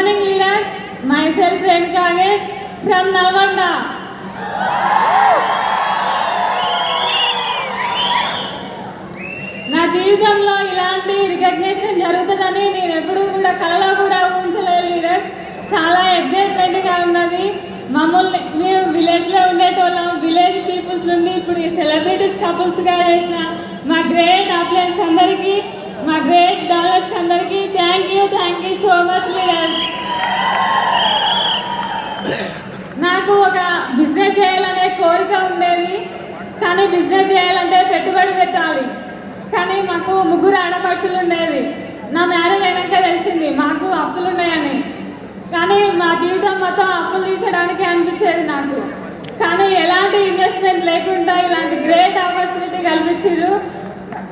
morning leaders, myself Renuka Agesh from Nalgonda. నా జీవితంలో ఇలాంటి రికగ్నిషన్ జరుగుతుందని నేను ఎప్పుడూ కూడా కలలో కూడా ఊహించలేదు లీడర్స్. చాలా ఎక్సైట్మెంట్గా ఉన్నది. మమ్మల్ని మేము విలేజ్లో ఉండేటోళ్ళం, విలేజ్ పీపుల్స్ నుండి ఇప్పుడు ఈ సెలబ్రిటీస్ కపుల్స్గా చేసిన మా గ్రేట్ అప్లయన్స్ అందరికీ, మా గ్రేట్ డాలర్స్కి అందరికీ thank you so much leaders. నాకు ఒక బిజినెస్ చేయాలనే కోరిక ఉండేది, కానీ బిజినెస్ చేయాలంటే పెట్టుబడి పెట్టాలి. కానీ మాకు 3 ఆడపడుచులు ఉండేది. నా మ్యారేజ్ అయినాక తెలిసింది మాకు అప్పులు ఉన్నాయని. కానీ మా జీవితం మొత్తం అప్పులు తీర్చడానికి అనిపించేది నాకు. కానీ ఎలాంటి ఇన్వెస్ట్మెంట్ లేకుండా ఇలాంటి గ్రేట్ ఆపర్చునిటీ కల్పించారు.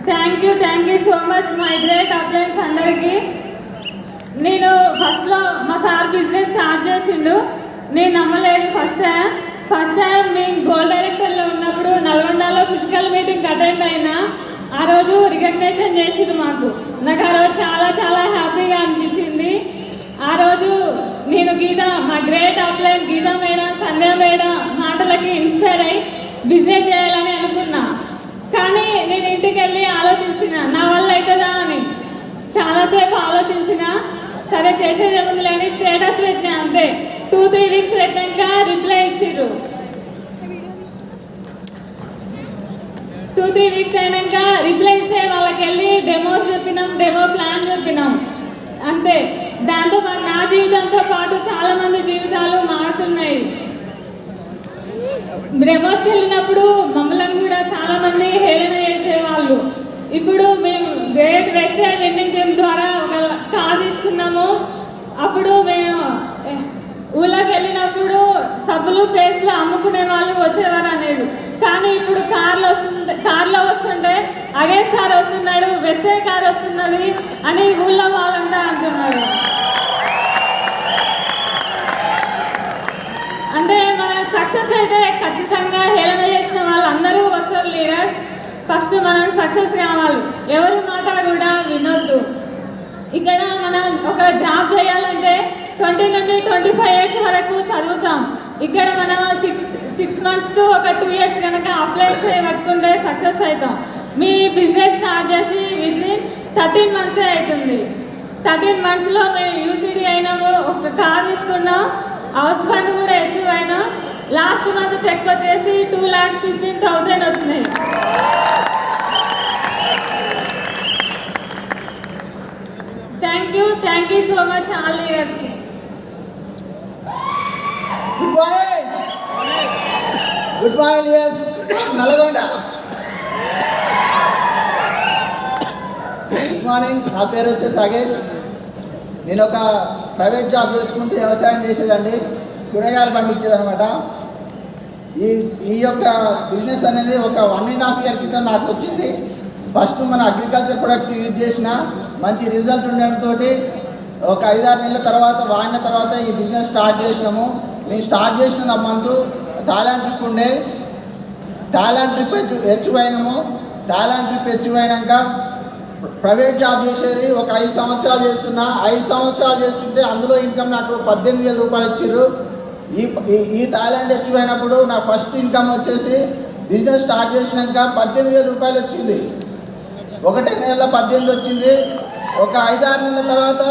Thank you so much my great appliance అందరికీ. నేను ఫస్ట్లో మా సార్ బిజినెస్ స్టార్ట్ చేసిండు, నేను నమ్మలేదు. ఫస్ట్ టైం మేము గోల్డ్ డైరెక్టర్లో ఉన్నప్పుడు నల్గొండలో ఫిజికల్ మీటింగ్ అటెండ్ అయినా. ఆ రోజు రికగ్నిషన్ చేసిరు మాకు. నాకు ఆ రోజు చాలా హ్యాపీగా అనిపించింది. ఆ రోజు నేను మా గ్రేట్ అప్లయన్ గీతా మేడం, సంధ్యా మేడం మాటలకి ఇన్స్పైర్ అయ్యి బిజినెస్ చేయాలని అనుకున్నా. కానీ నేను ఇంటికి వెళ్ళి ఆలోచించిన నా వల్ల అవుతుందా అని చాలాసేపు ఆలోచించిన. సరే చేసేది ఏముంది లేని స్టేటస్ పెట్టినా అంతే. 2-3 వీక్స్ పెట్టాక రిప్లై ఇచ్చిర్రు. 2-3 వీక్స్ అయినాక రిప్లై ఇస్తే వాళ్ళకి వెళ్ళి డెమోస్ చెప్పినాం, డెమో ప్లాన్ చెప్పినాం అంతే. దాంతో పాటు నా జీవితంతో పాటు చాలామంది జీవితాలు మారుతున్నాయి. డెమోస్కి వెళ్ళినప్పుడు మమ్మల్ని కూడా చాలామంది హేళన చేసేవాళ్ళు. ఇప్పుడు మేము గ్రేట్ వెస్టర్న్ విన్నింగ్ టీమ్ ద్వారా ఒక కార్ తీసుకున్నాము. అప్పుడు మేము ఊళ్ళోకి వెళ్ళినప్పుడు సబ్బులు పేస్ట్లు అమ్ముకునే వాళ్ళు వచ్చేవారు అనేది. కానీ ఇప్పుడు కార్లో వస్తుంటే అగేష్ సార్ వస్తున్నాడు, వెస్టర్న్ కార్ వస్తున్నది అని ఊళ్ళో వాళ్ళంతా అంటున్నారు. అంటే మన సక్సెస్ అయితే ఖచ్చితంగా హేళన చేసిన వాళ్ళందరూ వస్తారు లీడర్స్. ఫస్ట్ మనం సక్సెస్ కావాలి, ఎవరి మాట కూడా వినొద్దు. ఇక్కడ మనం ఒక జాబ్ చేయాలంటే 20 నుండి 25 ఇయర్స్ వరకు చదువుతాం. ఇక్కడ మనం 6 months టు ఒక 2 years కనుక అప్లై చేయబట్టుకుంటే సక్సెస్ అవుతాం. మీ బిజినెస్ స్టార్ట్ చేసి వితిన్ 13 months అవుతుంది. 13 monthsలో మేము యూసీడీ అయినాము, ఒక కార్ తీసుకున్నాం, హౌస్ ఫండ్ కూడా అచీవ్ అయినాం. లాస్ట్ మంత్ చెక్ వచ్చేసి 2,15,000 వచ్చినాయి. Thank you so much all లీడర్స్కి. Good morning leaders Nalgonda. Good morning, నా పేరు వచ్చేసి అగేష్. నేను ఒక ప్రైవేట్ జాబ్ చేసుకుంటూ వ్యవసాయం చేసేదండి, కూరగాయలు పండించేదనమాట. ఈ యొక్క బిజినెస్ అనేది ఒక 1.5 year క్రితం నాకు వచ్చింది. ఫస్ట్ మన అగ్రికల్చర్ ప్రొడక్ట్ యూజ్ చేసిన మంచి రిజల్ట్ ఉండడంతో ఒక 5-6 నెలల తర్వాత వాడిన తర్వాత ఈ బిజినెస్ స్టార్ట్ చేసినాము. మేము స్టార్ట్ చేసిన మంత్ థాయిలాండ్ ట్రిప్ ఉండే, థాయిలాండ్ ట్రిప్ హెచ్చు అయినాము. థాయిలాండ్ ట్రిప్ హెచ్చు అయినాక ప్రైవేట్ జాబ్ చేసేది ఒక 5 సంవత్సరాలు చేస్తున్నా. 5 సంవత్సరాలు చేస్తుంటే అందులో ఇన్కమ్ నాకు 18,000 రూపాయలు ఇచ్చిర్రు. ఈ థాయిలాండ్ హెచ్చు అయినప్పుడు నా ఫస్ట్ ఇన్కమ్ వచ్చేసి బిజినెస్ స్టార్ట్ చేసినాక 18,000 రూపాయలు వచ్చింది. 1 నెలలో 18 వచ్చింది. ఒక 5-6 నెలల తర్వాత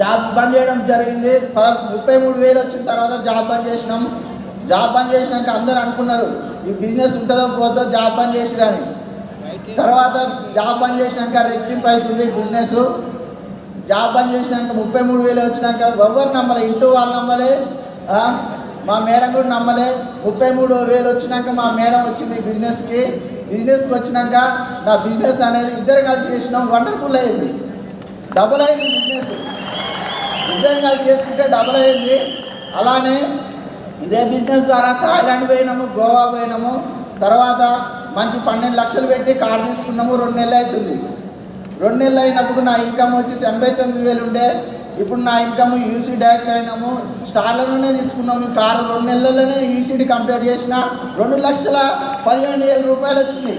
జాబ్ బంద్ చేయడం జరిగింది. 33,000 వచ్చిన తర్వాత జాబ్ బంద్ చేసినాం. జాబ్ బంద్ చేసినాక అందరూ అనుకున్నారు ఈ బిజినెస్ ఉంటుందో పోతుందో, జాబ్ బంద్ చేసిరని. తర్వాత జాబ్ బంద్ చేసినాక రెట్టింపు అవుతుంది బిజినెస్. జాబ్ బంద్ చేసినాక 33,000 వచ్చినాక ఎవరు నమ్మలే, ఇంటూ వాళ్ళు నమ్మలే, మా మేడం కూడా నమ్మలే. 33,000 వచ్చినాక మా మేడం వచ్చింది బిజినెస్కి వచ్చినాక నా బిజినెస్ అనేది ఇద్దరు కలిసి చేసినాం. వండర్ఫుల్ అయింది, డబుల్ అయింది బిజినెస్. ఇద్దరు కలిసి చేసుకుంటే డబుల్ అయింది. అలానే ఇదే బిజినెస్ ద్వారా థాయిలాండ్ పోయినాము, గోవా పోయినాము. తర్వాత మంచి 12 లక్షలు పెట్టి కార్ తీసుకున్నాము. 2 నెలలు అవుతుంది. 2 నెలలు అయినప్పుడు నా ఇన్కమ్ వచ్చేసి 89,000 ఉండే. ఇప్పుడు నా ఇన్కమ్ యూసీ డైరెక్ట్ అయినాము. స్టార్లోనే తీసుకున్నాము కారు. 2 నెలల్లోనే యూసీడీ కంప్లీట్ చేసిన 2,15,000 రూపాయలు వచ్చింది.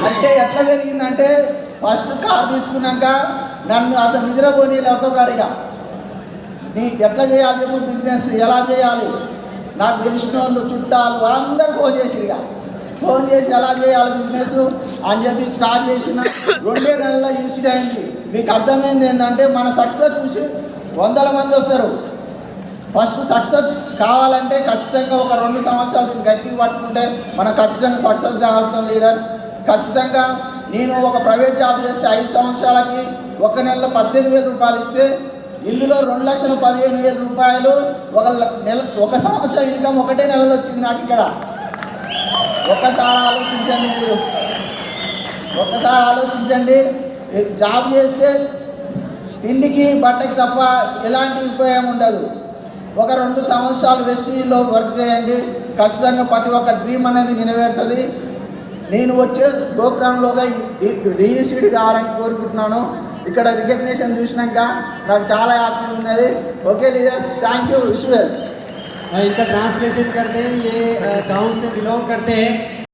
అంటే ఎట్లా పెరిగిందంటే ఫస్ట్ కార్ తీసుకున్నాక నన్ను అసలు నిద్రపోనీళ్ళు ఒక్కొక్కరిగా నీ ఎట్లా చేయాలి చెప్పు బిజినెస్ ఎలా చేయాలి నాకు తెలిసిన వాళ్ళు చుట్టాలు అందరు ఫోన్ చేసిరుగా ఫోన్ చేసి ఎలా చేయాలి బిజినెస్ అని చెప్పి స్టార్ట్ చేసిన 2 నెలల్లో యూసిడ్ అయింది. మీకు అర్థమైంది ఏంటంటే మన సక్సెస్ చూసి 100 మంది వస్తారు. ఫస్ట్ సక్సెస్ కావాలంటే ఖచ్చితంగా ఒక 2 సంవత్సరాలు దీన్ని గట్టిగా పట్టుకుంటే మనం ఖచ్చితంగా సక్సెస్ అవుతాం లీడర్స్. ఖచ్చితంగా నేను ఒక ప్రైవేట్ జాబ్ చేస్తే 5 సంవత్సరాలకి 1 నెలలో 18,000 రూపాయలు ఇస్తే ఇందులో 2,15,000 రూపాయలు ఒక సంవత్సరం ఇన్కమ్ ఒకటే నెలలో వచ్చింది నాకు ఇక్కడ. ఒక్కసారి ఆలోచించండి మీరు, ఒక్కసారి ఆలోచించండి. జాబ్ చేస్తే తిండికి బట్టకి తప్ప ఎలాంటి ఉపయోగం ఉండదు. ఒక 2 సంవత్సరాలు వెస్టీజ్లో వర్క్ చేయండి, ఖచ్చితంగా ప్రతి ఒక్క డ్రీమ్ అనేది నెరవేరుతుంది. నేను వచ్చే ప్రోగ్రాంలోగా డిఈసిడి కావాలని కోరుకుంటున్నాను. ఇక్కడ రికగ్నిషన్ చూసినాక నాకు చాలా హ్యాపీ ఉన్నది. Okay leaders, thank you, wish you well. इनका ट्रांसलेशन करते हैं, ये गांव से बिलोंग करते हैं